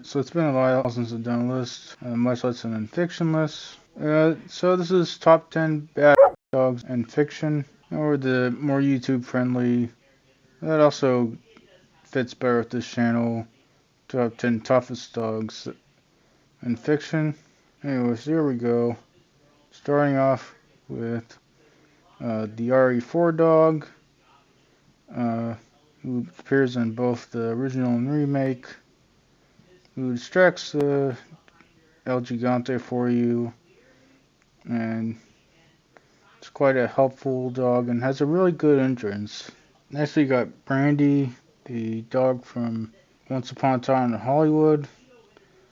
So it's been a while since I've done a list, much less an fiction list. So this is top 10 bad dogs in fiction, or the more YouTube friendly. That also fits better with this channel. Top 10 toughest dogs in fiction. Anyways, here we go. Starting off with the RE4 dog, uh, who appears in both the original and remake, who distracts El Gigante for you, and it's quite a helpful dog and has a really good endurance. Next we got Brandy, the dog from Once Upon a Time in Hollywood.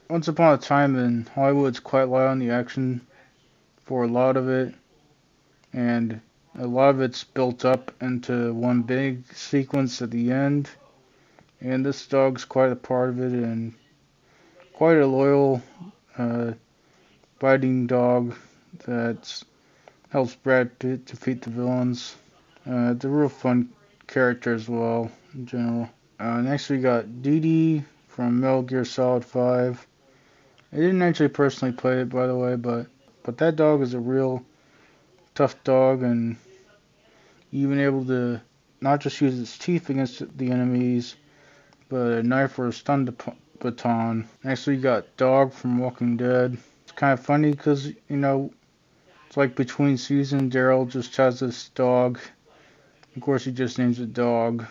Once Upon a Time in Hollywood's quite light on the action for a lot of it, and a lot of it's built up into one big sequence at the end. And this dog's quite a part of it and quite a loyal, uh, biting dog that helps Brad Pitt defeat the villains. It's a real fun character as well, in general. Next we got Dee Dee from Metal Gear Solid 5. I didn't actually personally play it, by the way, but that dog is a real tough dog, and even able to not just use its teeth against the enemies, but a knife or a stun baton. Next we got Dog from Walking Dead. It's kind of funny because, it's like between seasons, Daryl just has this dog. Of course, he just names it Dog.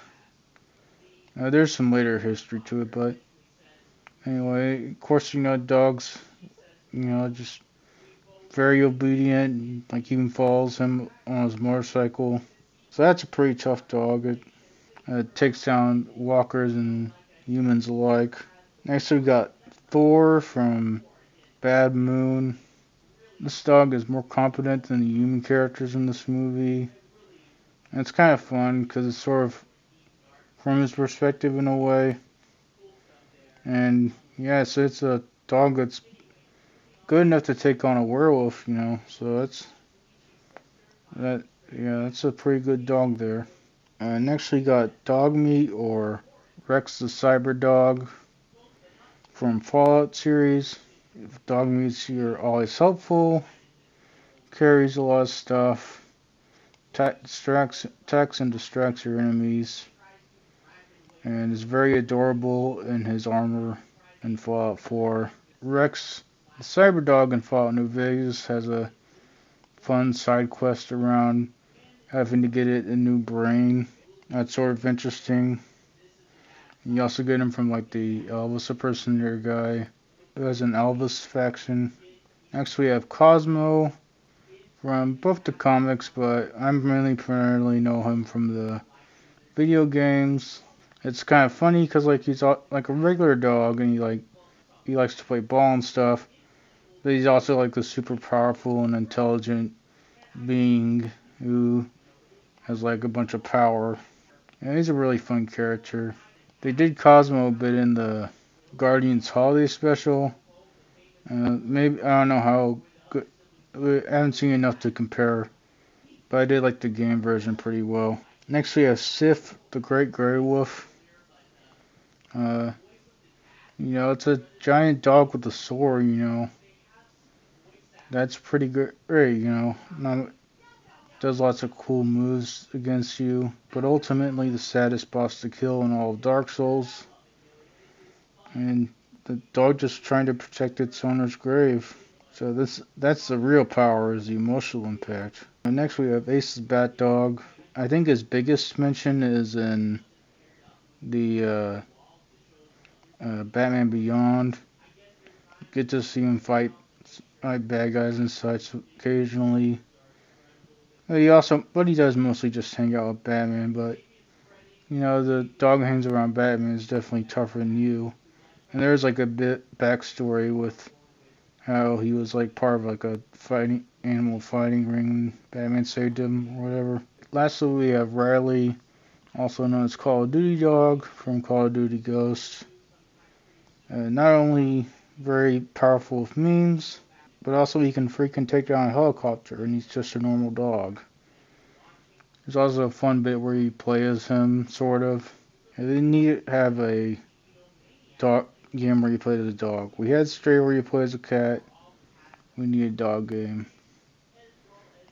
There's some later history to it, but anyway, of course, dogs, just very obedient, like even follows him on his motorcycle. So that's a pretty tough dog. It takes down walkers and humans alike. Next, we got Thor from Bad Moon. This dog is more competent than the human characters in this movie. And it's kind of fun because it's sort of from his perspective in a way. And yeah, so it's a dog that's good enough to take on a werewolf, So that. Yeah, that's a pretty good dog there. Next we got Dog Meat or Rex the Cyber Dog from Fallout series. Dog Meat's here always helpful, carries a lot of stuff, attacks and distracts your enemies, and is very adorable in his armor in Fallout 4. Rex the Cyber Dog in Fallout New Vegas has a fun side quest around having to get it a new brain. That's sort of interesting. You also get him from like the Elvis impersonator guy who has an Elvis faction. Next we have Cosmo from both the comics, but I mainly primarily know him from the video games. It's kind of funny because like he's like a regular dog and he likes to play ball and stuff, but he's also like the super powerful and intelligent being who has like a bunch of power. And he's a really fun character. They did Cosmo a bit in the Guardians Holiday Special. Maybe I don't know how good. I haven't seen enough to compare, but I did like the game version pretty well. Next we have Sif, the Great Grey Wolf. Uh, it's a giant dog with a sword. That's pretty good. Not, does lots of cool moves against you, but ultimately the saddest boss to kill in all of Dark Souls. And the dog just trying to protect its owner's grave. So that's the real power, is the emotional impact. And next we have Ace's Bat Dog. I think his biggest mention is in the Batman Beyond. Get to see him fight bad guys and such occasionally. But he does mostly just hang out with Batman. But the dog hangs around Batman is definitely tougher than you. And there's like a bit backstory with how he was like part of like a animal fighting ring and Batman saved him or whatever. Lastly, we have Riley, also known as Call of Duty Dog from Call of Duty Ghosts. Not only very powerful with memes, but also he can freaking take down a helicopter and he's just a normal dog. There's also a fun bit where you play as him, sort of. And they need to have a dog, game where you played as a dog. We had Stray where you play as a cat. We need a dog game.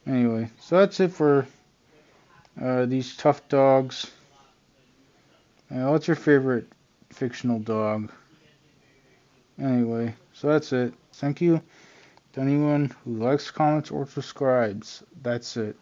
Anyway, so that's it for these tough dogs. What's your favorite fictional dog? Anyway, so that's it. Thank you to anyone who likes, comments, or subscribes. That's it.